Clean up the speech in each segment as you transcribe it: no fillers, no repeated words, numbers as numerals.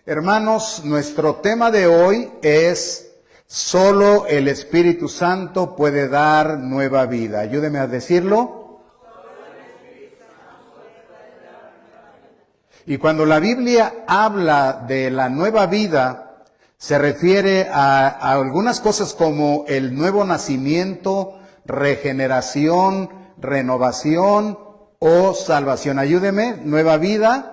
Hermanos, nuestro tema de hoy es: solo el Espíritu Santo puede dar nueva vida. Ayúdeme a decirlo. Y cuando la Biblia habla de la nueva vida, se refiere a algunas cosas como el nuevo nacimiento, regeneración, renovación o salvación. Ayúdeme, nueva vida.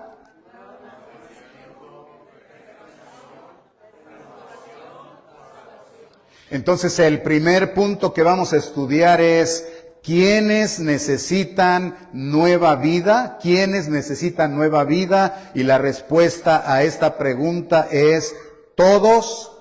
Entonces el primer punto que vamos a estudiar es: ¿quiénes necesitan nueva vida? ¿Quiénes necesitan nueva vida? Y la respuesta a esta pregunta es: todos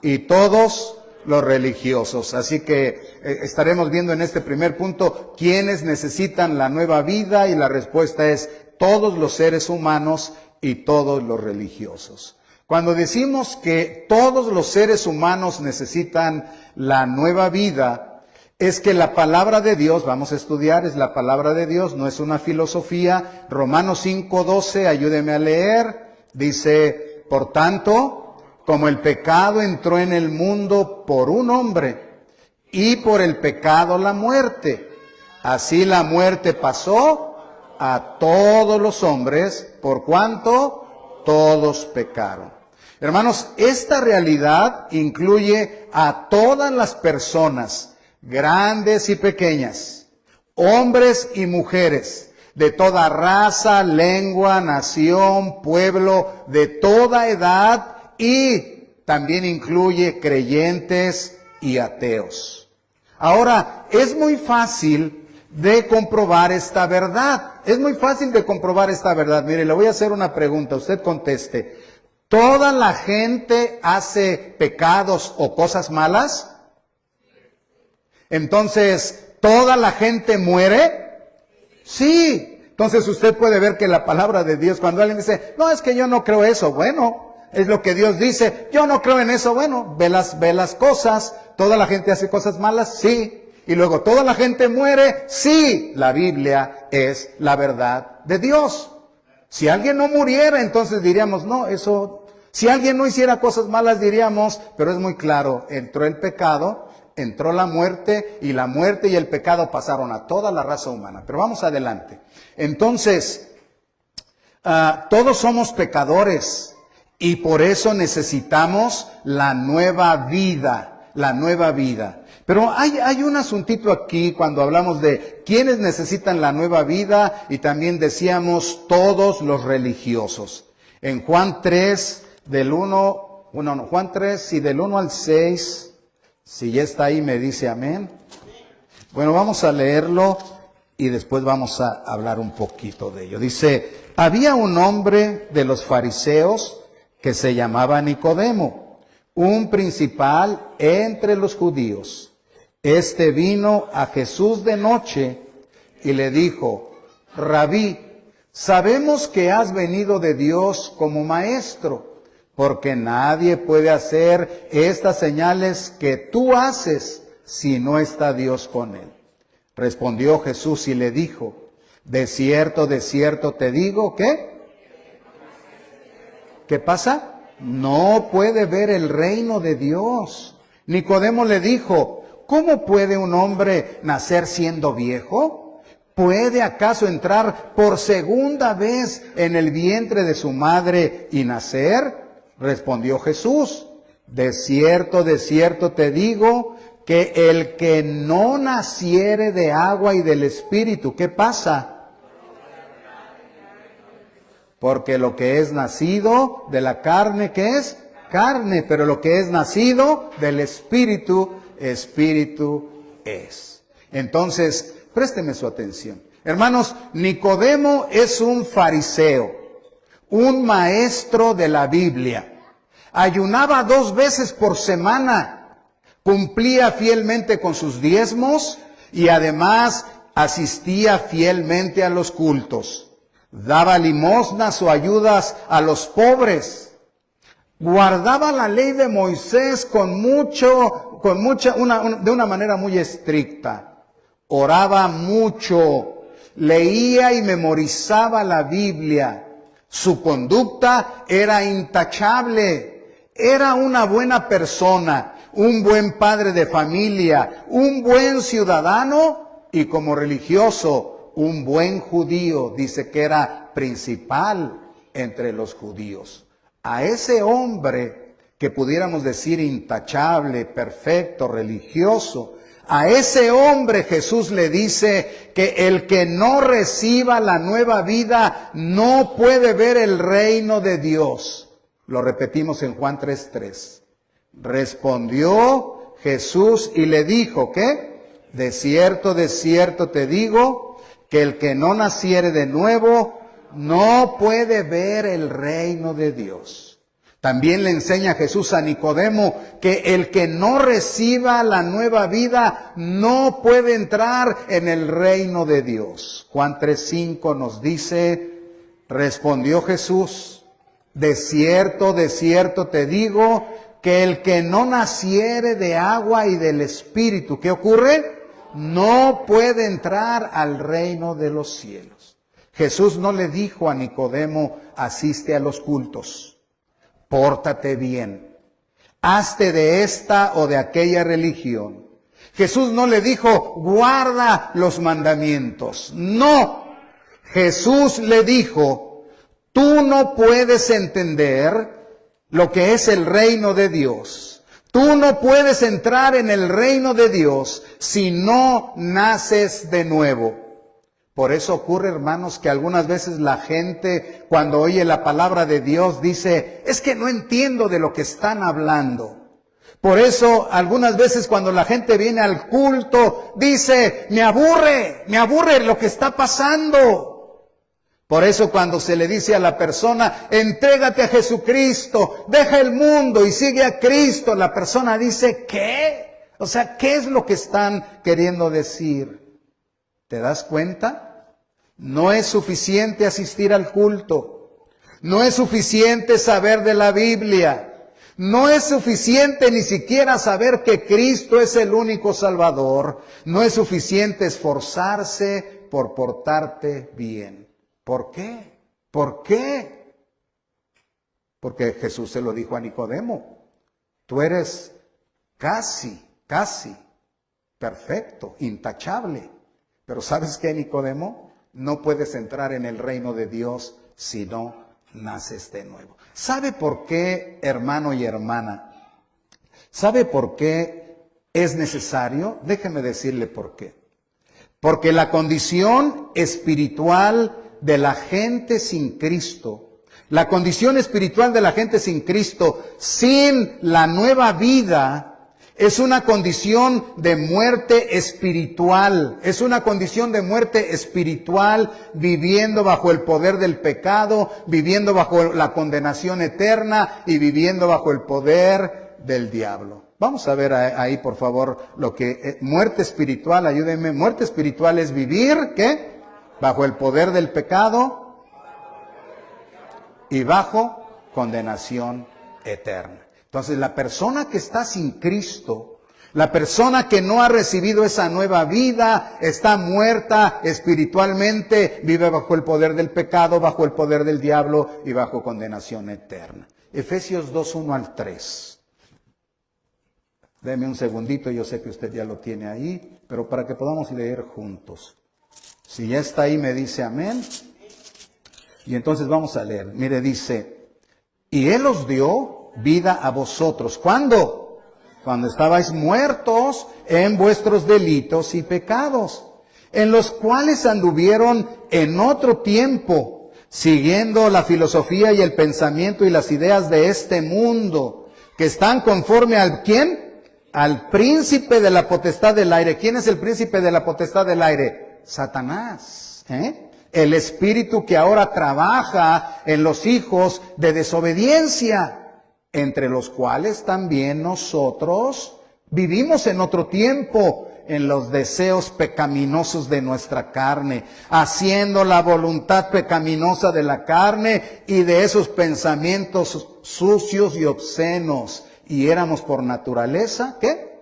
y todos los religiosos. Así que estaremos viendo en este primer punto quiénes necesitan la nueva vida, y la respuesta es: todos los seres humanos y todos los religiosos. Cuando decimos que todos los seres humanos necesitan la nueva vida, es que la palabra de Dios, vamos a estudiar, es la palabra de Dios, no es una filosofía. Romanos 5:12, ayúdeme a leer, dice: por tanto, como el pecado entró en el mundo por un hombre, y por el pecado la muerte, así la muerte pasó a todos los hombres, por cuanto todos pecaron. Hermanos, esta realidad incluye a todas las personas, grandes y pequeñas, hombres y mujeres, de toda raza, lengua, nación, pueblo, de toda edad, y también incluye creyentes y ateos. Ahora, es muy fácil de comprobar esta verdad. Es muy fácil de comprobar esta verdad. Mire, le voy a hacer una pregunta, usted conteste. ¿Toda la gente hace pecados o cosas malas? Entonces, ¿toda la gente muere? Sí. Entonces usted puede ver que la palabra de Dios, cuando alguien dice: no, es que yo no creo eso, bueno, es lo que Dios dice, yo no creo en eso, bueno, ve las cosas. ¿Toda la gente hace cosas malas? Sí. Y luego, ¿toda la gente muere? Sí. La Biblia es la verdad de Dios. Si alguien no muriera, entonces diríamos: no, eso. Si alguien no hiciera cosas malas, diríamos: pero es muy claro, entró el pecado, entró la muerte y el pecado pasaron a toda la raza humana. Pero vamos adelante. Entonces, todos somos pecadores y por eso necesitamos la nueva vida, Pero hay un asuntito aquí cuando hablamos de quiénes necesitan la nueva vida, y también decíamos todos los religiosos. En Juan 3, Juan 3 y del 1 al 6, si ya está ahí me dice amén. Bueno, vamos a leerlo y después vamos a hablar un poquito de ello. Dice: había un hombre de los fariseos que se llamaba Nicodemo, un principal entre los judíos. Este vino a Jesús de noche y le dijo: Rabí, sabemos que has venido de Dios como maestro, porque nadie puede hacer estas señales que tú haces si no está Dios con él. Respondió Jesús y le dijo: de cierto te digo, ¿qué? ¿Qué pasa? No puede ver el reino de Dios. Nicodemo le dijo: ¿cómo puede un hombre nacer siendo viejo? ¿Puede acaso entrar por segunda vez en el vientre de su madre y nacer? Respondió Jesús: de cierto te digo, que el que no naciere de agua y del Espíritu, ¿qué pasa? Porque lo que es nacido de la carne, ¿qué es? Carne, pero lo que es nacido del Espíritu, Espíritu es. Entonces, présteme su atención. Hermanos, Nicodemo es un fariseo, un maestro de la Biblia. Ayunaba 2 veces por semana, cumplía fielmente con sus diezmos y además asistía fielmente a los cultos. Daba limosnas o ayudas a los pobres. Guardaba la ley de Moisés de una manera muy estricta. Oraba mucho, leía y memorizaba la Biblia. Su conducta era intachable. Era una buena persona, un buen padre de familia, un buen ciudadano y como religioso, un buen judío. Dice que era principal entre los judíos. A ese hombre que pudiéramos decir intachable, perfecto, religioso, a ese hombre Jesús le dice que el que no reciba la nueva vida no puede ver el reino de Dios. Lo repetimos en Juan 3:3. Respondió Jesús y le dijo, ¿qué? De cierto te digo, que el que no naciere de nuevo no puede ver el reino de Dios. También le enseña Jesús a Nicodemo que el que no reciba la nueva vida no puede entrar en el reino de Dios. Juan 3:5 nos dice, respondió Jesús, de cierto te digo, que el que no naciere de agua y del Espíritu, ¿qué ocurre? No puede entrar al reino de los cielos. Jesús no le dijo a Nicodemo, asiste a los cultos. Pórtate bien, hazte de esta o de aquella religión. Jesús no le dijo, guarda los mandamientos. No, Jesús le dijo, tú no puedes entender lo que es el reino de Dios. Tú no puedes entrar en el reino de Dios si no naces de nuevo. Por eso ocurre, hermanos, que algunas veces la gente, cuando oye la palabra de Dios, dice, es que no entiendo de lo que están hablando. Por eso, algunas veces cuando la gente viene al culto, dice, me aburre lo que está pasando. Por eso cuando se le dice a la persona, entrégate a Jesucristo, deja el mundo y sigue a Cristo, la persona dice, ¿qué? O sea, ¿qué es lo que están queriendo decir? ¿Te das cuenta? No es suficiente asistir al culto. No es suficiente saber de la Biblia. No es suficiente ni siquiera saber que Cristo es el único Salvador. No es suficiente esforzarse por portarte bien. ¿Por qué? ¿Por qué? Porque Jesús se lo dijo a Nicodemo. Tú eres casi perfecto, intachable. Pero ¿sabes qué, Nicodemo? No puedes entrar en el reino de Dios si no naces de nuevo. ¿Sabe por qué, hermano y hermana? ¿Sabe por qué es necesario? Déjeme decirle por qué. Porque la condición espiritual de la gente sin Cristo, la condición espiritual de la gente sin Cristo, sin la nueva vida, es una condición de muerte espiritual. Es una condición de muerte espiritual, viviendo bajo el poder del pecado, viviendo bajo la condenación eterna y viviendo bajo el poder del diablo. Vamos a ver ahí, por favor, lo que muerte espiritual, ayúdenme. Muerte espiritual es vivir, ¿qué? Bajo el poder del pecado y bajo condenación eterna. Entonces, la persona que está sin Cristo, la persona que no ha recibido esa nueva vida, está muerta espiritualmente, vive bajo el poder del pecado, bajo el poder del diablo y bajo condenación eterna. Efesios 2:1-3. Deme un segundito, yo sé que usted ya lo tiene ahí, pero para que podamos leer juntos. Si ya está ahí, me dice amén. Y entonces vamos a leer. Mire, dice, y Él os dio vida a vosotros. ¿Cuándo? Cuando estabais muertos en vuestros delitos y pecados, en los cuales anduvieron en otro tiempo, siguiendo la filosofía y el pensamiento y las ideas de este mundo, que están conforme al ¿quién? Al príncipe de la potestad del aire. ¿Quién es el príncipe de la potestad del aire? Satanás. El espíritu que ahora trabaja en los hijos de desobediencia, entre los cuales también nosotros vivimos en otro tiempo en los deseos pecaminosos de nuestra carne, haciendo la voluntad pecaminosa de la carne y de esos pensamientos sucios y obscenos. Y éramos por naturaleza, ¿qué?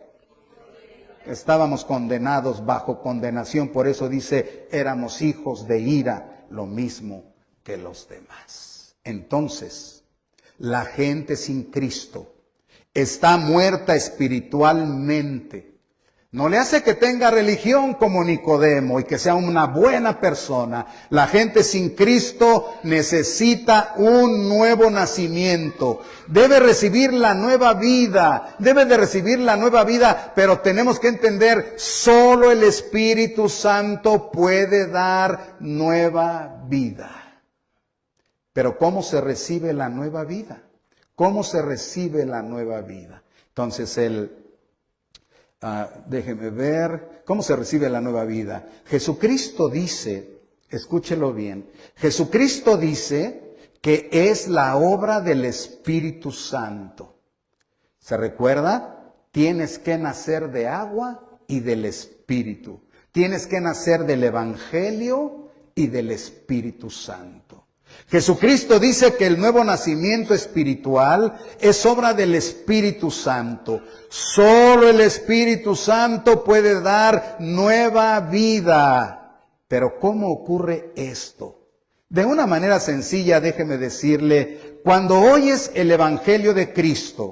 Estábamos condenados bajo condenación, por eso dice, éramos hijos de ira, lo mismo que los demás. Entonces, la gente sin Cristo está muerta espiritualmente. No le hace que tenga religión como Nicodemo y que sea una buena persona. La gente sin Cristo necesita un nuevo nacimiento. Debe recibir la nueva vida. Debe de recibir la nueva vida, pero tenemos que entender, solo el Espíritu Santo puede dar nueva vida. Pero ¿cómo se recibe la nueva vida? ¿Cómo se recibe la nueva vida? Entonces déjeme ver, ¿cómo se recibe la nueva vida? Jesucristo dice, escúchelo bien, Jesucristo dice que es la obra del Espíritu Santo. ¿Se recuerda? Tienes que nacer de agua y del Espíritu. Tienes que nacer del Evangelio y del Espíritu Santo. Jesucristo dice que el nuevo nacimiento espiritual es obra del Espíritu Santo. Solo el Espíritu Santo puede dar nueva vida. Pero ¿cómo ocurre esto? De una manera sencilla, déjeme decirle, cuando oyes el Evangelio de Cristo,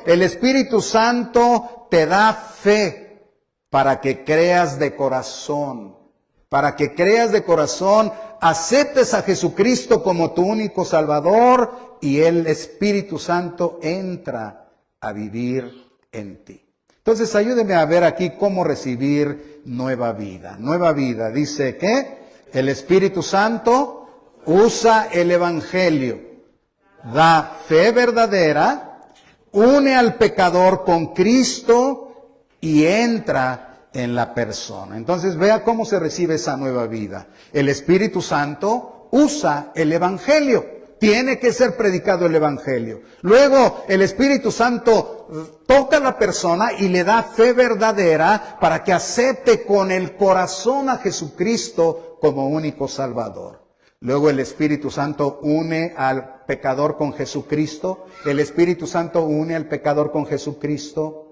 el Espíritu Santo te da fe para que creas de corazón. Para que creas de corazón, aceptes a Jesucristo como tu único Salvador y el Espíritu Santo entra a vivir en ti. Entonces ayúdeme a ver aquí cómo recibir nueva vida. Nueva vida, dice que el Espíritu Santo usa el Evangelio, da fe verdadera, une al pecador con Cristo y entra en la persona. Entonces vea cómo se recibe esa nueva vida. El Espíritu Santo usa el Evangelio. Tiene que ser predicado el Evangelio. Luego el Espíritu Santo toca a la persona y le da fe verdadera para que acepte con el corazón a Jesucristo como único Salvador. Luego el Espíritu Santo une al pecador con Jesucristo. El Espíritu Santo une al pecador con Jesucristo.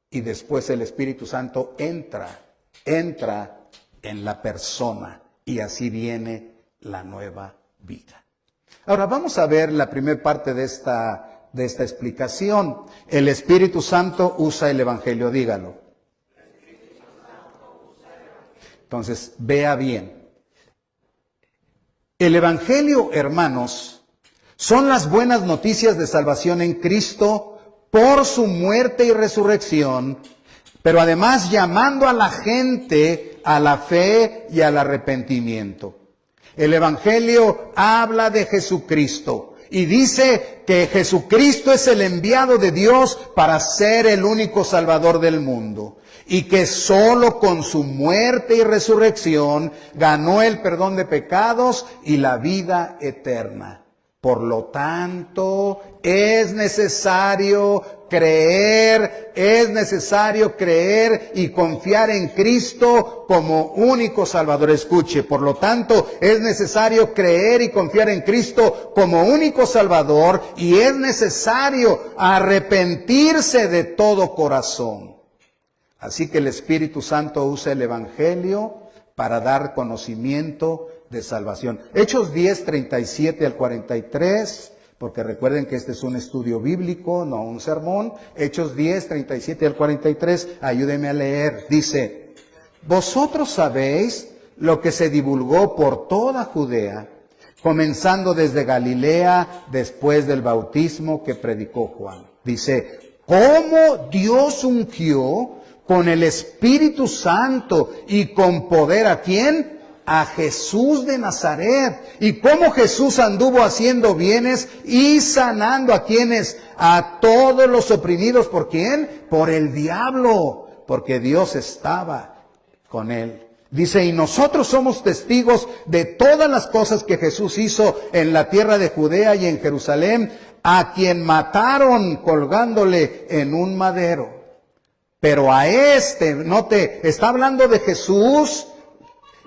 Y después el Espíritu Santo entra en la persona y así viene la nueva vida. Ahora vamos a ver la primera parte de esta explicación. El Espíritu Santo usa el Evangelio, dígalo. Entonces, vea bien. El Evangelio, hermanos, son las buenas noticias de salvación en Cristo por su muerte y resurrección, pero además llamando a la gente a la fe y al arrepentimiento. El Evangelio habla de Jesucristo y dice que Jesucristo es el enviado de Dios para ser el único Salvador del mundo y que solo con su muerte y resurrección ganó el perdón de pecados y la vida eterna. Por lo tanto, es necesario creer y confiar en Cristo como único Salvador. Escuche, por lo tanto, es necesario creer y confiar en Cristo como único Salvador y es necesario arrepentirse de todo corazón. Así que el Espíritu Santo usa el Evangelio para dar conocimiento de salvación. Hechos 10, 37 al 43, porque recuerden que este es un estudio bíblico, no un sermón. Hechos 10, 37 al 43, ayúdenme a leer. Dice, vosotros sabéis lo que se divulgó por toda Judea, comenzando desde Galilea, después del bautismo que predicó Juan. Dice, cómo Dios ungió con el Espíritu Santo y con poder, ¿a quién? A Jesús de Nazaret. Y cómo Jesús anduvo haciendo bienes y sanando a quienes, a todos los oprimidos. ¿Por quién? Por el diablo, porque Dios estaba con él. Dice, y nosotros somos testigos de todas las cosas que Jesús hizo en la tierra de Judea y en Jerusalén, a quien mataron colgándole en un madero. Pero a note, está hablando de Jesús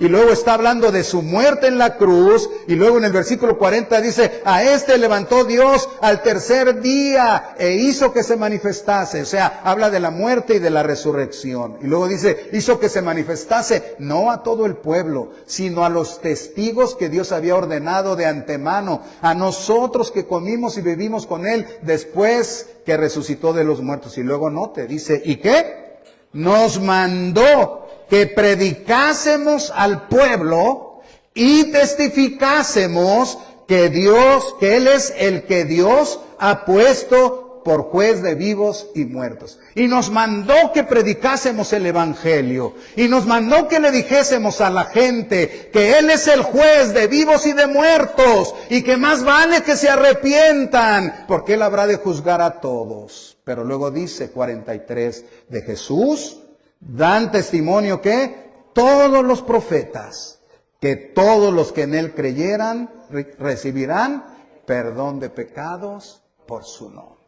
Y luego está hablando de su muerte en la cruz. Y luego en el versículo 40 dice, a este levantó Dios al tercer día e hizo que se manifestase. O sea, habla de la muerte y de la resurrección. Y luego dice, hizo que se manifestase no a todo el pueblo, sino a los testigos que Dios había ordenado de antemano, a nosotros que comimos y bebimos con Él después que resucitó de los muertos. Y luego note, dice, ¿y qué? Nos mandó que predicásemos al pueblo y testificásemos que Él es el que Dios ha puesto por juez de vivos y muertos. Y nos mandó que predicásemos el evangelio. Y nos mandó que le dijésemos a la gente que Él es el juez de vivos y de muertos. Y que más vale que se arrepientan, porque Él habrá de juzgar a todos. Pero luego dice 43, de Jesús dan testimonio que todos los profetas, que todos los que en Él creyeran recibirán perdón de pecados por su nombre.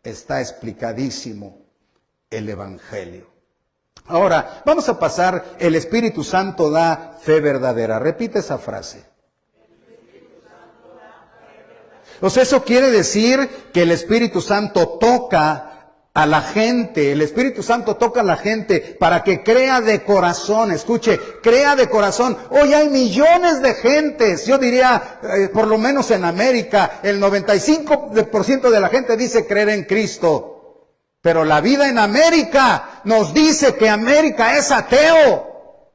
Está explicadísimo el Evangelio. Ahora, vamos a pasar, el Espíritu Santo da fe verdadera. Repite esa frase. O sea, eso quiere decir que el Espíritu Santo toca a la gente, el Espíritu Santo toca a la gente para que crea de corazón. Escuche, crea de corazón. Hoy hay millones de gentes, yo diría, por lo menos en América, el 95% de la gente dice creer en Cristo. Pero la vida en América nos dice que América es ateo.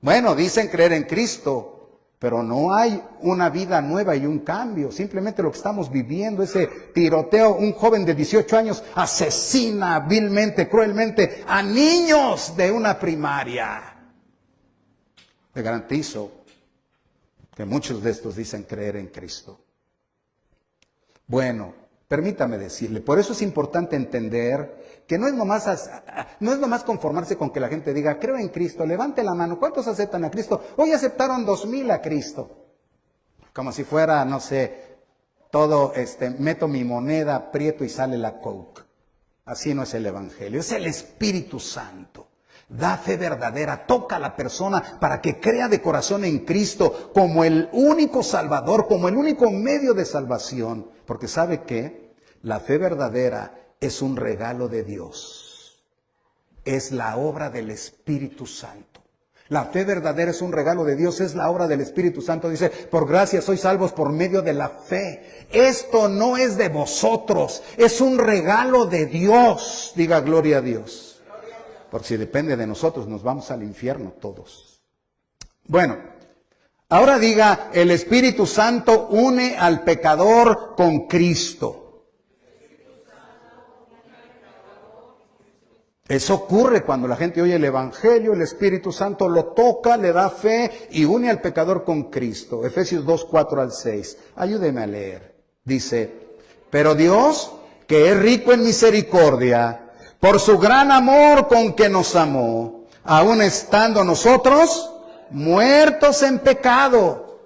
Bueno, dicen creer en Cristo, pero no hay una vida nueva y un cambio. Simplemente lo que estamos viviendo, ese tiroteo, un joven de 18 años asesina vilmente, cruelmente a niños de una primaria. Le garantizo que muchos de estos dicen creer en Cristo. Bueno, permítame decirle, por eso es importante entender que no es nomás conformarse con que la gente diga, creo en Cristo, levante la mano. ¿Cuántos aceptan a Cristo? Hoy aceptaron 2,000 a Cristo. Como si fuera, no sé, todo, meto mi moneda, aprieto y sale la Coke. Así no es el Evangelio, es el Espíritu Santo. Da fe verdadera, toca a la persona para que crea de corazón en Cristo como el único Salvador, como el único medio de salvación. Porque ¿sabe qué? La fe verdadera es un regalo de Dios. Es la obra del Espíritu Santo. La fe verdadera es un regalo de Dios, es la obra del Espíritu Santo. Dice, por gracia sois salvos por medio de la fe. Esto no es de vosotros, es un regalo de Dios. Diga gloria a Dios. Porque si depende de nosotros, nos vamos al infierno todos. Bueno, ahora diga, el Espíritu Santo une al pecador con Cristo. Eso ocurre cuando la gente oye el Evangelio, el Espíritu Santo lo toca, le da fe y une al pecador con Cristo. Efesios 2, 4 al 6. Ayúdeme a leer. Dice, pero Dios, que es rico en misericordia, por su gran amor con que nos amó, aun estando nosotros muertos en pecado,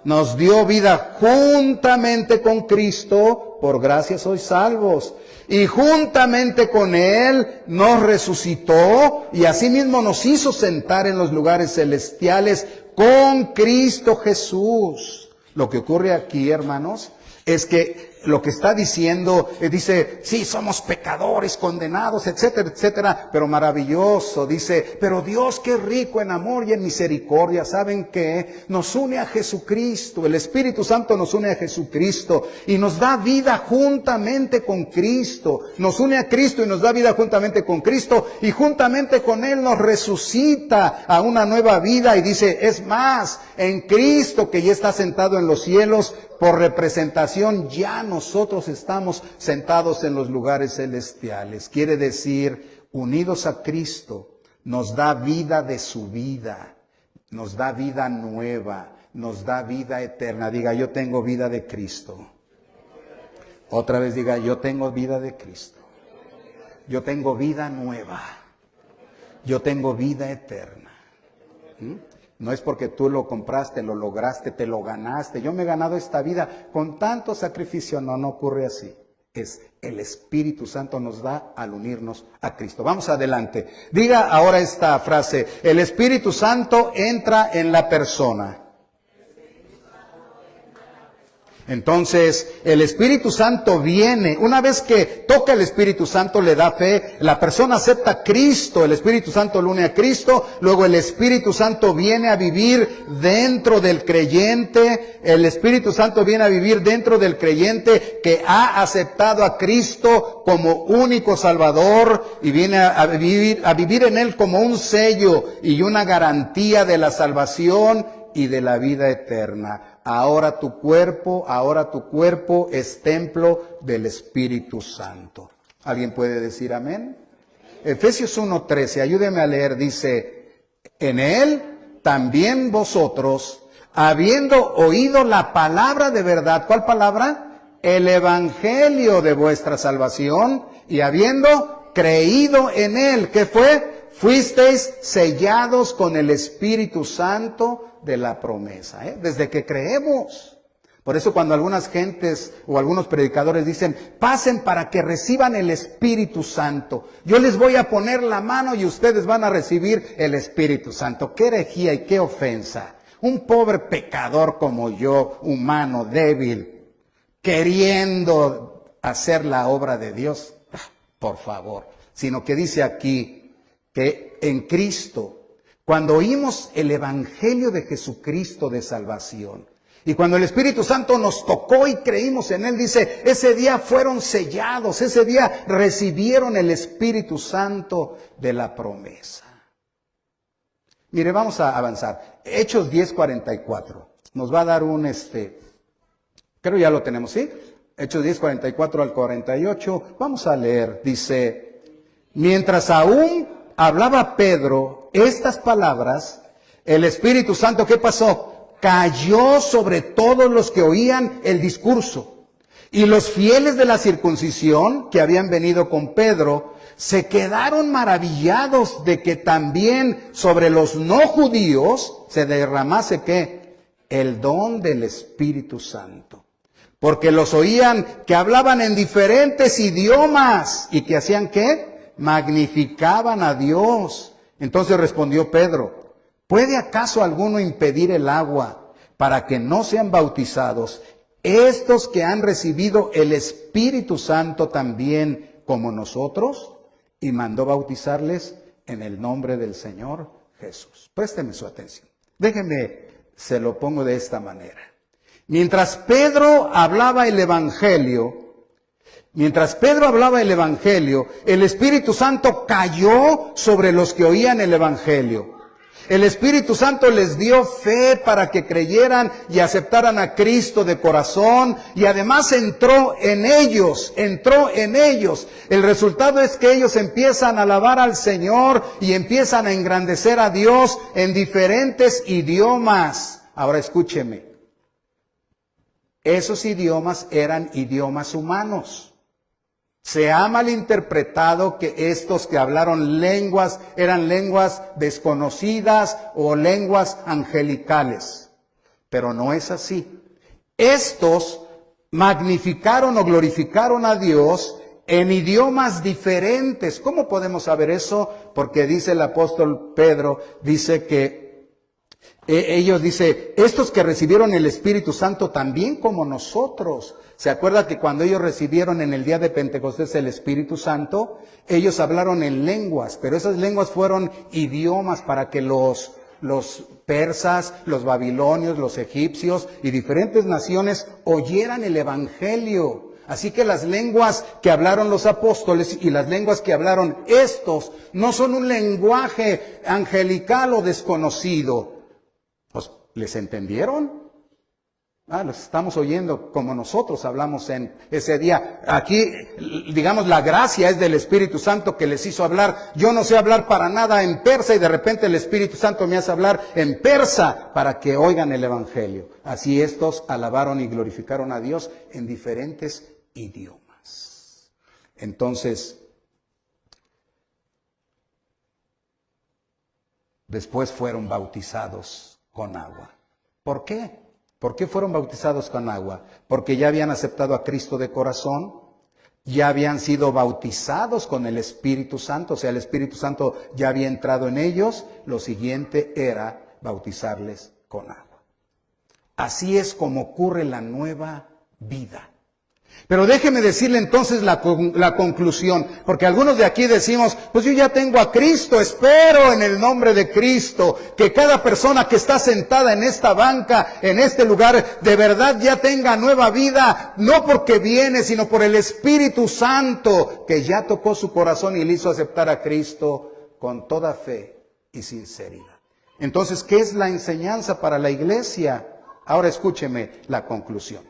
nos dio vida juntamente con Cristo, por gracia sois salvos. Y juntamente con Él nos resucitó y asimismo nos hizo sentar en los lugares celestiales con Cristo Jesús. Lo que ocurre aquí, hermanos, es que lo que está diciendo, dice, sí, somos pecadores, condenados, etcétera, etcétera, pero maravilloso, dice, pero Dios que es rico en amor y en misericordia, ¿saben qué? Nos une a Jesucristo, el Espíritu Santo nos une a Jesucristo y nos da vida juntamente con Cristo, nos une a Cristo y nos da vida juntamente con Cristo y juntamente con Él nos resucita a una nueva vida y dice, es más, en Cristo que ya está sentado en los cielos, por representación ya nosotros estamos sentados en los lugares celestiales. Quiere decir, unidos a Cristo, nos da vida de su vida, nos da vida nueva, nos da vida eterna. Diga, yo tengo vida de Cristo. Otra vez diga, yo tengo vida de Cristo. Yo tengo vida nueva. Yo tengo vida eterna. No es porque tú lo compraste, lo lograste, te lo ganaste. Yo me he ganado esta vida con tanto sacrificio. No ocurre así. es el Espíritu Santo nos da al unirnos a Cristo. Vamos adelante. Diga ahora esta frase: el Espíritu Santo entra en la persona. Entonces, el Espíritu Santo viene, una vez que toca el Espíritu Santo le da fe, la persona acepta a Cristo, el Espíritu Santo lo une a Cristo, luego el Espíritu Santo viene a vivir dentro del creyente, el Espíritu Santo viene a vivir dentro del creyente que ha aceptado a Cristo como único Salvador y viene a vivir en él como un sello y una garantía de la salvación y de la vida eterna. Ahora tu cuerpo es templo del Espíritu Santo. ¿Alguien puede decir amén? Efesios 1:13, ayúdeme a leer, dice: en él también vosotros, habiendo oído la palabra de verdad. ¿Cuál palabra? El evangelio de vuestra salvación, y habiendo creído en él, ¿qué fue? Fuisteis sellados con el Espíritu Santo de la promesa, desde que creemos. Por eso cuando algunas gentes o algunos predicadores dicen: pasen para que reciban el Espíritu Santo, yo les voy a poner la mano y ustedes van a recibir el Espíritu Santo. ¡Qué herejía y qué ofensa! Un pobre pecador como yo, humano, débil, queriendo hacer la obra de Dios, por favor. Sino que dice aquí que en Cristo, cuando oímos el Evangelio de Jesucristo de salvación, y cuando el Espíritu Santo nos tocó y creímos en él, dice, ese día fueron sellados, ese día recibieron el Espíritu Santo de la promesa. Mire, vamos a avanzar. Hechos 10:44. Nos va a dar creo ya lo tenemos, ¿sí? Hechos 10:44 al 48. Vamos a leer. Dice: mientras aún hablaba Pedro estas palabras, el Espíritu Santo, ¿qué pasó? Cayó sobre todos los que oían el discurso. Y los fieles de la circuncisión que habían venido con Pedro se quedaron maravillados de que también sobre los no judíos se derramase, ¿qué? El don del Espíritu Santo. Porque los oían que hablaban en diferentes idiomas y que hacían, ¿qué? Magnificaban a Dios. Entonces respondió Pedro: ¿puede acaso alguno impedir el agua para que no sean bautizados estos que han recibido el Espíritu Santo también como nosotros? Y mandó bautizarles en el nombre del Señor Jesús. Présteme su atención. Déjenme, se lo pongo de esta manera. Mientras Pedro hablaba el Evangelio, el Espíritu Santo cayó sobre los que oían el Evangelio. El Espíritu Santo les dio fe para que creyeran y aceptaran a Cristo de corazón, y además entró en ellos. El resultado es que ellos empiezan a alabar al Señor y empiezan a engrandecer a Dios en diferentes idiomas. Ahora escúcheme. Esos idiomas eran idiomas humanos. Se ha malinterpretado que estos que hablaron lenguas eran lenguas desconocidas o lenguas angelicales. Pero no es así. Estos magnificaron o glorificaron a Dios en idiomas diferentes. ¿Cómo podemos saber eso? Porque dice el apóstol Pedro, dice que ellos, dice, estos que recibieron el Espíritu Santo también como nosotros. ¿Se acuerda que cuando ellos recibieron en el día de Pentecostés el Espíritu Santo, ellos hablaron en lenguas, pero esas lenguas fueron idiomas para que los persas, los babilonios, los egipcios y diferentes naciones oyeran el Evangelio? Así que las lenguas que hablaron los apóstoles y las lenguas que hablaron estos no son un lenguaje angelical o desconocido. Pues, ¿les entendieron? Los estamos oyendo como nosotros hablamos en ese día. Aquí, digamos, la gracia es del Espíritu Santo que les hizo hablar. Yo no sé hablar para nada en persa y de repente el Espíritu Santo me hace hablar en persa para que oigan el Evangelio. Así estos alabaron y glorificaron a Dios en diferentes idiomas. Entonces, después fueron bautizados con agua. ¿Por qué? ¿Por qué fueron bautizados con agua? Porque ya habían aceptado a Cristo de corazón, ya habían sido bautizados con el Espíritu Santo, o sea, el Espíritu Santo ya había entrado en ellos. Lo siguiente era bautizarles con agua. Así es como ocurre la nueva vida. Pero déjeme decirle entonces la conclusión, porque algunos de aquí decimos, pues yo ya tengo a Cristo, espero en el nombre de Cristo, que cada persona que está sentada en esta banca, en este lugar, de verdad ya tenga nueva vida, no porque viene, sino por el Espíritu Santo, que ya tocó su corazón y le hizo aceptar a Cristo con toda fe y sinceridad. Entonces, ¿qué es la enseñanza para la iglesia? Ahora escúcheme la conclusión.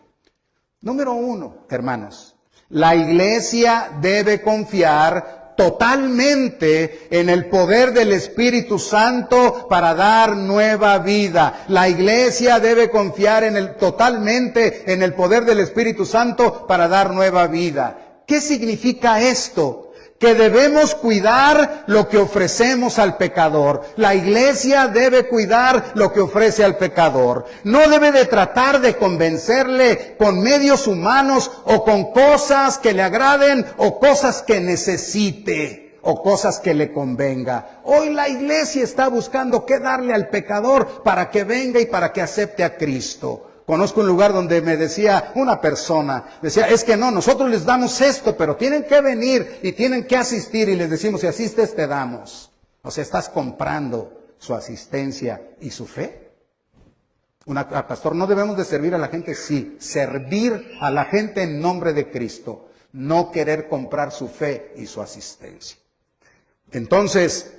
Número 1, hermanos, la iglesia debe confiar totalmente en el poder del Espíritu Santo para dar nueva vida. La iglesia debe confiar totalmente en el poder del Espíritu Santo para dar nueva vida. ¿Qué significa esto? Que debemos cuidar lo que ofrecemos al pecador. La iglesia debe cuidar lo que ofrece al pecador. No debe de tratar de convencerle con medios humanos o con cosas que le agraden o cosas que necesite o cosas que le convenga. Hoy la iglesia está buscando qué darle al pecador para que venga y para que acepte a Cristo. Conozco un lugar donde me decía una persona, decía, es que no, nosotros les damos esto, pero tienen que venir y tienen que asistir, y les decimos, si asistes te damos. O sea, estás comprando su asistencia y su fe. Pastor, ¿no debemos de servir a la gente? Sí, servir a la gente en nombre de Cristo, no querer comprar su fe y su asistencia. Entonces,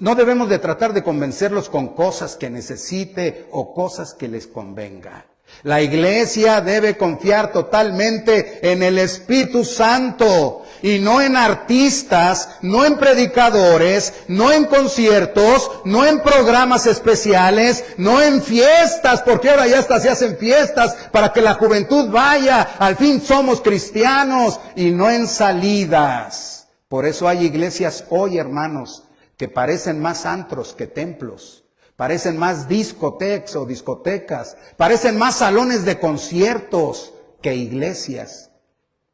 no debemos de tratar de convencerlos con cosas que necesite o cosas que les convenga. La iglesia debe confiar totalmente en el Espíritu Santo y no en artistas, no en predicadores, no en conciertos, no en programas especiales, no en fiestas, porque ahora ya hasta se hacen fiestas para que la juventud vaya, al fin somos cristianos, y no en salidas. Por eso hay iglesias hoy, hermanos, que parecen más antros que templos. Parecen más discotecas, parecen más salones de conciertos que iglesias,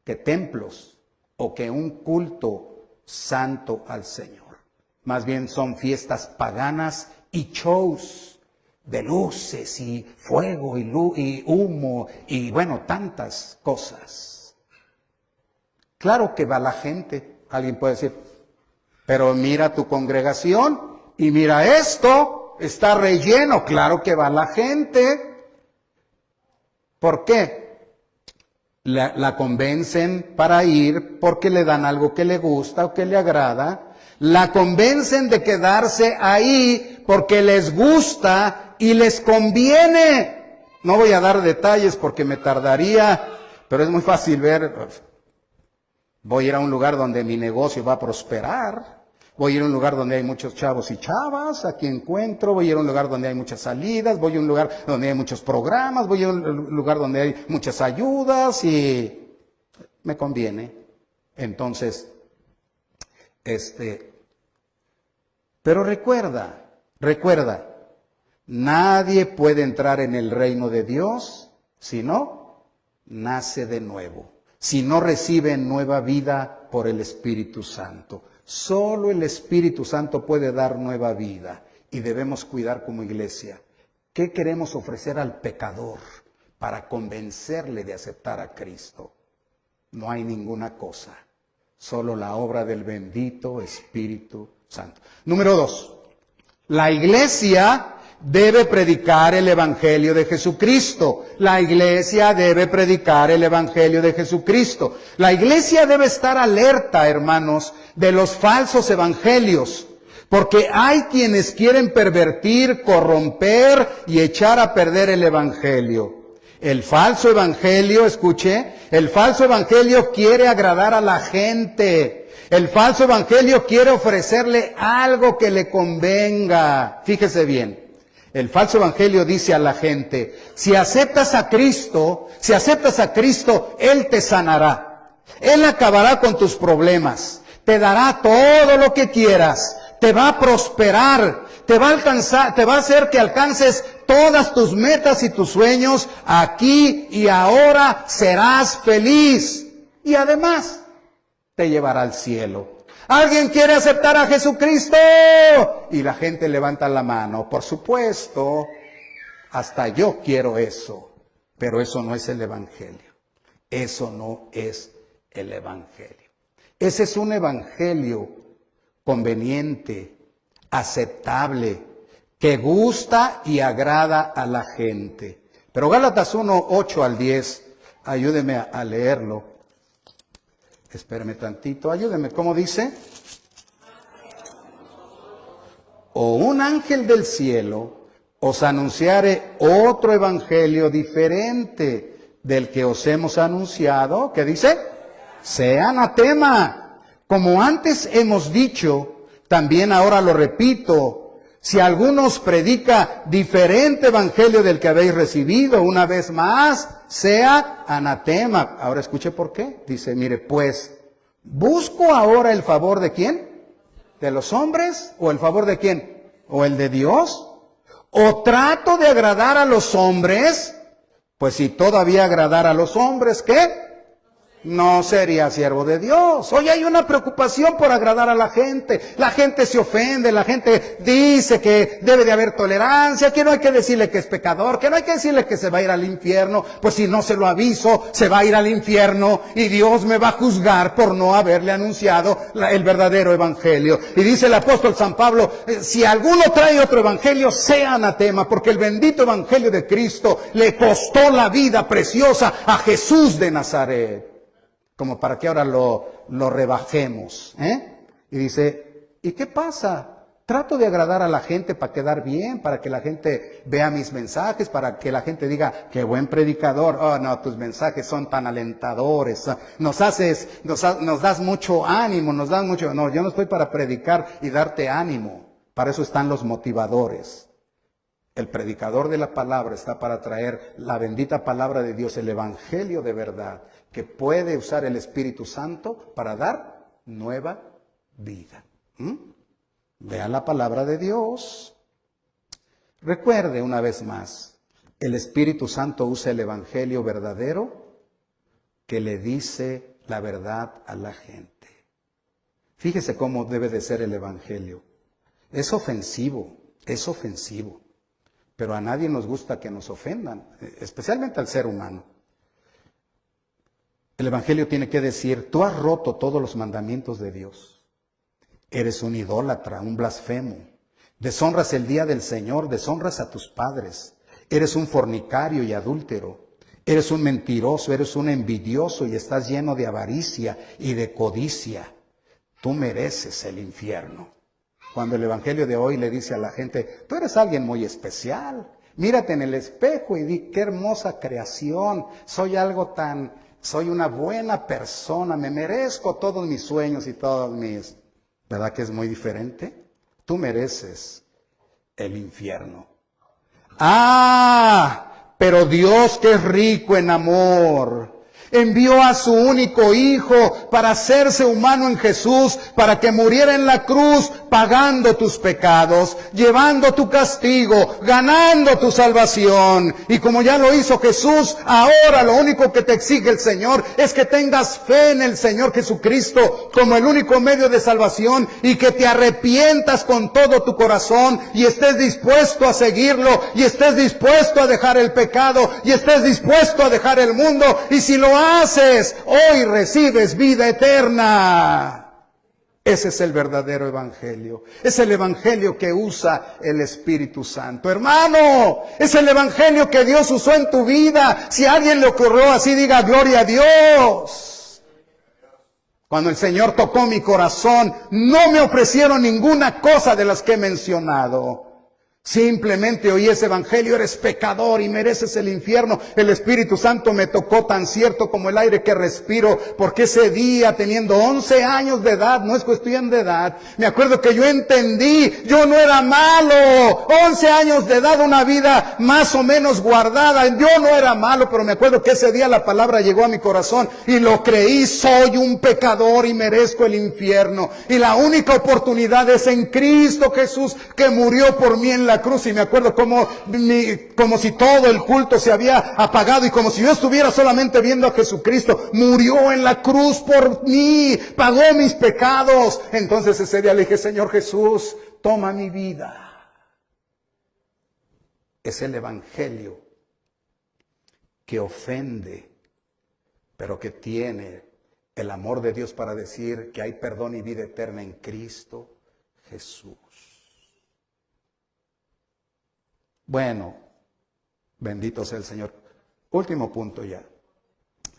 que templos o que un culto santo al Señor. Más bien son fiestas paganas y shows de luces y fuego y humo y bueno, tantas cosas. Claro que va la gente. Alguien puede decir, pero mira tu congregación y mira esto. Está relleno, claro que va la gente. ¿Por qué? La convencen para ir porque le dan algo que le gusta o que le agrada. La convencen de quedarse ahí porque les gusta y les conviene. No voy a dar detalles porque me tardaría, pero es muy fácil ver. Voy a ir a un lugar donde mi negocio va a prosperar. Voy a ir a un lugar donde hay muchos chavos y chavas, aquí encuentro. Voy a ir a un lugar donde hay muchas salidas. Voy a un lugar donde hay muchos programas. Voy a un lugar donde hay muchas ayudas y me conviene. Entonces, pero recuerda, nadie puede entrar en el reino de Dios si no nace de nuevo, si no recibe nueva vida por el Espíritu Santo. Solo el Espíritu Santo puede dar nueva vida y debemos cuidar como iglesia. ¿Qué queremos ofrecer al pecador para convencerle de aceptar a Cristo? No hay ninguna cosa, solo la obra del bendito Espíritu Santo. Número 2, la iglesia debe predicar el Evangelio de Jesucristo. La iglesia debe predicar el Evangelio de Jesucristo. La iglesia debe estar alerta, hermanos, de los falsos evangelios, porque hay quienes quieren pervertir, corromper y echar a perder el Evangelio. El falso evangelio, escuche, el falso evangelio quiere agradar a la gente. El falso evangelio quiere ofrecerle algo que le convenga. Fíjese bien. El falso evangelio dice a la gente, si aceptas a Cristo, Él te sanará. Él acabará con tus problemas. Te dará todo lo que quieras. Te va a prosperar. Te va a alcanzar, te va a hacer que alcances todas tus metas y tus sueños. Aquí y ahora serás feliz. Y además, te llevará al cielo. ¿Alguien quiere aceptar a Jesucristo? Y la gente levanta la mano. Por supuesto, hasta yo quiero eso. Pero eso no es el evangelio. Eso no es el evangelio. Ese es un evangelio conveniente, aceptable, que gusta y agrada a la gente. Pero Gálatas 1, 8 al 10, ayúdeme a leerlo. Espérame tantito, ayúdeme, ¿cómo dice? O un ángel del cielo os anunciare otro evangelio diferente del que os hemos anunciado, ¿qué dice? Sea anatema. Como antes hemos dicho, también ahora lo repito, si alguno os predica diferente evangelio del que habéis recibido, una vez más, sea anatema. Ahora escuche por qué. Dice, mire, pues, ¿busco ahora el favor de quién? ¿De los hombres? ¿O el favor de quién? ¿O el de Dios? ¿O trato de agradar a los hombres? Pues si todavía agradar a los hombres, ¿qué? No sería siervo de Dios. Hoy hay una preocupación por agradar a la gente. La gente se ofende, la gente dice que debe de haber tolerancia, que no hay que decirle que es pecador, que no hay que decirle que se va a ir al infierno. Pues si no se lo aviso, se va a ir al infierno y Dios me va a juzgar por no haberle anunciado el verdadero evangelio. Y dice el apóstol San Pablo, si alguno trae otro evangelio, sea anatema, porque el bendito evangelio de Cristo le costó la vida preciosa a Jesús de Nazaret. Como para que ahora lo rebajemos, Y dice, ¿y qué pasa? Trato de agradar a la gente para quedar bien, para que la gente vea mis mensajes, para que la gente diga, qué buen predicador. Oh, no, tus mensajes son tan alentadores. Nos das mucho ánimo, nos das mucho. No, yo no estoy para predicar y darte ánimo. Para eso están los motivadores. El predicador de la palabra está para traer la bendita palabra de Dios, el evangelio de verdad, que puede usar el Espíritu Santo para dar nueva vida. Vean la palabra de Dios. Recuerde una vez más, el Espíritu Santo usa el evangelio verdadero que le dice la verdad a la gente. Fíjese cómo debe de ser el evangelio. Es ofensivo. Pero a nadie nos gusta que nos ofendan, especialmente al ser humano. El evangelio tiene que decir, tú has roto todos los mandamientos de Dios. Eres un idólatra, un blasfemo. Deshonras el día del Señor, deshonras a tus padres. Eres un fornicario y adúltero. Eres un mentiroso, eres un envidioso y estás lleno de avaricia y de codicia. Tú mereces el infierno. Cuando el evangelio de hoy le dice a la gente, tú eres alguien muy especial. Mírate en el espejo y di, qué hermosa creación. Soy una buena persona, me merezco todos mis sueños y todos mis... ¿Verdad que es muy diferente? Tú mereces el infierno. Pero Dios, que es rico en amor, envió a su único Hijo para hacerse humano en Jesús, para que muriera en la cruz, pagando tus pecados, llevando tu castigo, ganando tu salvación. Y como ya lo hizo Jesús, ahora lo único que te exige el Señor es que tengas fe en el Señor Jesucristo como el único medio de salvación y que te arrepientas con todo tu corazón y estés dispuesto a seguirlo y estés dispuesto a dejar el pecado y estés dispuesto a dejar el mundo. Y si lo haces, hoy recibes vida eterna. Ese es el verdadero evangelio. Es el evangelio que usa el Espíritu Santo. Hermano, es el evangelio que Dios usó en tu vida. Si a alguien le ocurrió así, diga gloria a Dios. Cuando el Señor tocó mi corazón, no me ofrecieron ninguna cosa de las que he mencionado. Simplemente oí ese evangelio, eres pecador y mereces el infierno. El Espíritu Santo me tocó tan cierto como el aire que respiro, porque ese día, teniendo 11 años de edad, no es cuestión de edad, me acuerdo que yo entendí, yo no era malo. 11 años de edad, una vida más o menos guardada, yo no era malo, pero me acuerdo que ese día la palabra llegó a mi corazón y lo creí, soy un pecador y merezco el infierno. Y la única oportunidad es en Cristo Jesús, que murió por mí en la la cruz y me acuerdo como si todo el culto se había apagado y como si yo estuviera solamente viendo a Jesucristo. Murió en la cruz por mí, pagó mis pecados. Entonces ese día le dije, Señor Jesús, toma mi vida. Es el evangelio que ofende, pero que tiene el amor de Dios para decir que hay perdón y vida eterna en Cristo Jesús. Bueno, bendito sea el Señor. Último punto ya.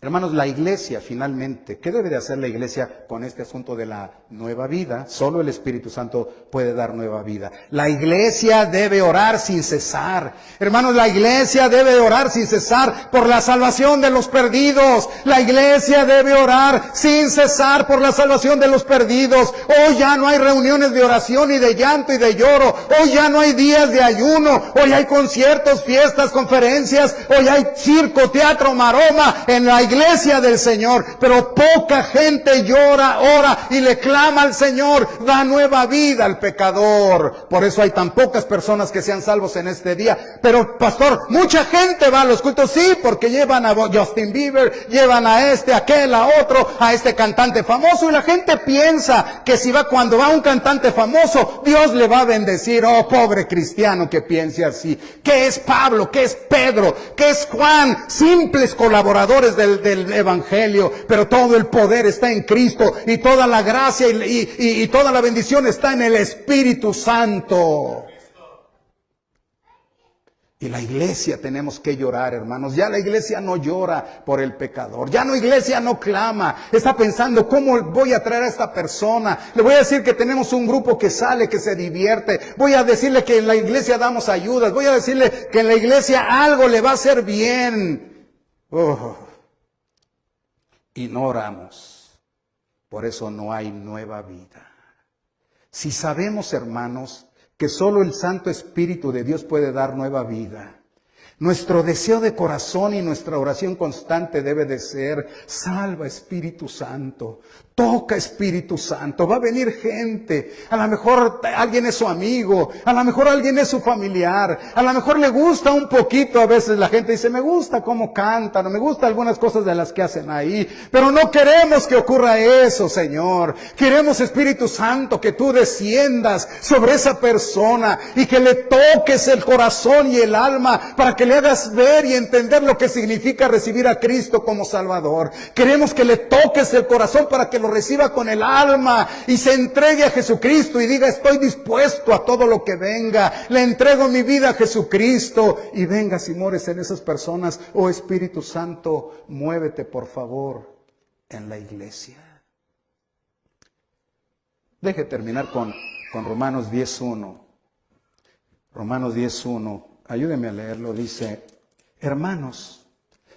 Hermanos, la iglesia finalmente, ¿qué debe de hacer la iglesia con este asunto de la nueva vida? Solo el Espíritu Santo puede dar nueva vida. La iglesia debe orar sin cesar. Hermanos, la iglesia debe orar sin cesar por la salvación de los perdidos. La iglesia debe orar sin cesar por la salvación de los perdidos. Hoy ya no hay reuniones de oración y de llanto y de lloro. Hoy ya no hay días de ayuno. Hoy hay conciertos, fiestas, conferencias. Hoy hay circo, teatro, maroma en la iglesia del Señor, pero poca gente llora, ora y le clama al Señor, da nueva vida al pecador. Por eso hay tan pocas personas que sean salvos en este día. Pero pastor, mucha gente va a los cultos, sí, porque llevan a Justin Bieber, llevan a este, a aquel, a otro, a este cantante famoso, y la gente piensa que si va, cuando va un cantante famoso, Dios le va a bendecir. Oh, pobre cristiano que piense así. ¿Qué es Pablo? ¿Qué es Pedro? ¿Qué es Juan? Simples colaboradores del evangelio, pero todo el poder está en Cristo y toda la gracia y toda la bendición está en el Espíritu Santo. Y la iglesia tenemos que llorar, hermanos. Ya la iglesia no llora por el pecador. Ya la iglesia no clama. Está pensando, ¿cómo voy a traer a esta persona? Le voy a decir que tenemos un grupo que sale, que se divierte. Voy a decirle que en la iglesia damos ayudas. Voy a decirle que en la iglesia algo le va a hacer bien. Y no oramos. Por eso no hay nueva vida. Si sabemos, hermanos, que solo el Santo Espíritu de Dios puede dar nueva vida, nuestro deseo de corazón y nuestra oración constante debe de ser: salva Espíritu Santo, toca Espíritu Santo. Va a venir gente, a lo mejor alguien es su amigo, a lo mejor alguien es su familiar, a lo mejor le gusta un poquito. A veces la gente dice, me gusta cómo cantan, o me gusta algunas cosas de las que hacen ahí, pero no queremos que ocurra eso, Señor. Queremos, Espíritu Santo, que tú desciendas sobre esa persona y que le toques el corazón y el alma para que le hagas ver y entender lo que significa recibir a Cristo como Salvador. Queremos que le toques el corazón para que lo reciba con el alma y se entregue a Jesucristo y diga, estoy dispuesto a todo lo que venga, le entrego mi vida a Jesucristo. Y vengas y mores en esas personas. Oh Espíritu Santo, muévete por favor en la iglesia. Deje terminar con Romanos 10:1. Romanos 10:1. Ayúdeme a leerlo. Dice, hermanos,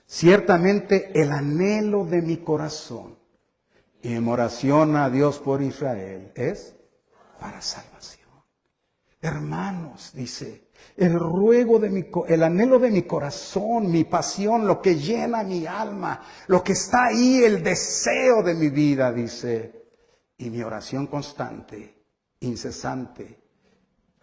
ciertamente el anhelo de mi corazón y mi oración a Dios por Israel es para salvación. Hermanos, dice, el anhelo de mi corazón, mi pasión, lo que llena mi alma, lo que está ahí, el deseo de mi vida, dice, y mi oración constante, incesante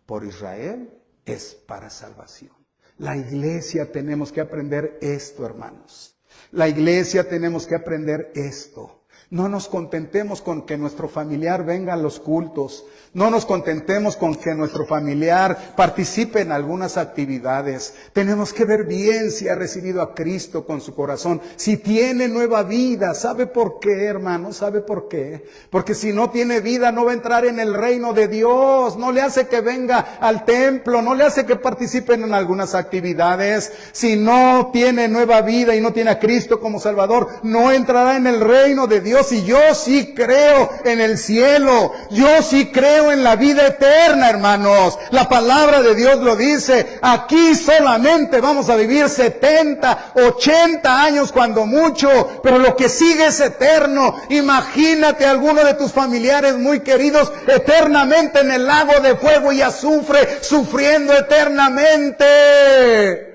por Israel es para salvación. La iglesia tenemos que aprender esto, hermanos. La iglesia tenemos que aprender esto. No nos contentemos con que nuestro familiar venga a los cultos. No nos contentemos con que nuestro familiar participe en algunas actividades. Tenemos que ver bien si ha recibido a Cristo con su corazón, si tiene nueva vida. ¿Sabe por qué, hermano? ¿Sabe por qué? Porque si no tiene vida no va a entrar en el reino de Dios. No le hace que venga al templo, no le hace que participen en algunas actividades. Si no tiene nueva vida y no tiene a Cristo como Salvador, no entrará en el reino de Dios. Y yo sí creo en el cielo, yo sí creo en la vida eterna, hermanos. La palabra de Dios lo dice. Aquí solamente vamos a vivir 70, 80 años cuando mucho, pero lo que sigue es eterno. Imagínate a alguno de tus familiares muy queridos eternamente en el lago de fuego y azufre, sufriendo eternamente.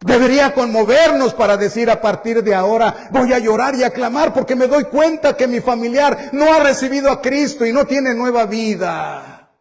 Debería conmovernos para decir, a partir de ahora voy a llorar y a clamar porque me doy cuenta que mi familiar no ha recibido a Cristo y no tiene nueva vida.